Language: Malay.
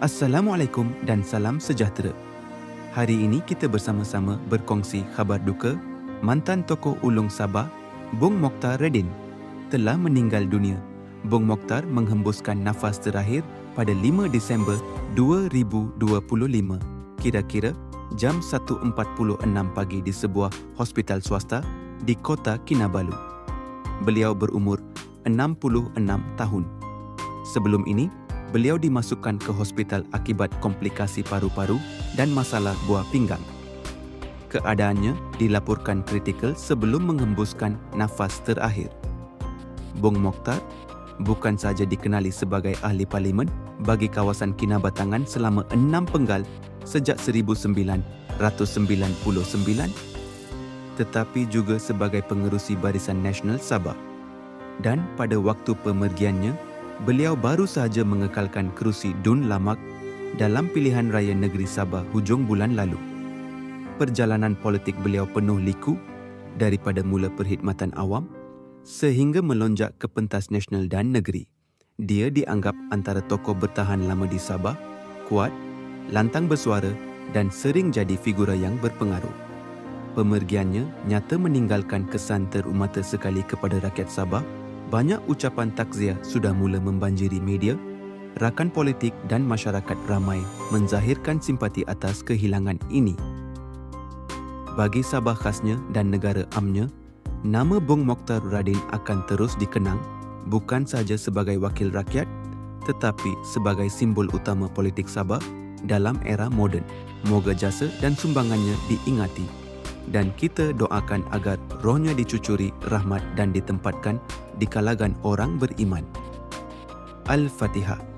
Assalamualaikum dan salam sejahtera. Hari ini kita bersama-sama berkongsi khabar duka mantan tokoh ulung Sabah, Bung Mokhtar Radin, telah meninggal dunia. Bung Mokhtar menghembuskan nafas terakhir pada 5 Disember 2025, kira-kira jam 1.46 pagi di sebuah hospital swasta di Kota Kinabalu. Beliau berumur 66 tahun. Sebelum ini, beliau dimasukkan ke hospital akibat komplikasi paru-paru dan masalah buah pinggang. Keadaannya dilaporkan kritikal sebelum menghembuskan nafas terakhir. Bung Mokhtar bukan sahaja dikenali sebagai ahli parlimen bagi kawasan Kinabatangan selama 6 penggal sejak 1999, tetapi juga sebagai pengerusi Barisan Nasional Sabah. Dan pada waktu pemergiannya, beliau baru sahaja mengekalkan kerusi Dun Lamak dalam pilihan raya negeri Sabah hujung bulan lalu. Perjalanan politik beliau penuh liku daripada mula perkhidmatan awam sehingga melonjak ke pentas nasional dan negeri. Dia dianggap antara tokoh bertahan lama di Sabah, kuat, lantang bersuara dan sering jadi figura yang berpengaruh. Pemergiannya nyata meninggalkan kesan terumata sekali kepada rakyat Sabah. Banyak ucapan takziah sudah mula membanjiri media, rakan politik dan masyarakat ramai menzahirkan simpati atas kehilangan ini. Bagi Sabah khasnya dan negara amnya, nama Bung Mokhtar Radin akan terus dikenang bukan sahaja sebagai wakil rakyat tetapi sebagai simbol utama politik Sabah dalam era moden. Moga jasa dan sumbangannya diingati dan kita doakan agar rohnya dicucuri rahmat dan ditempatkan di kalangan orang beriman. Al-Fatihah.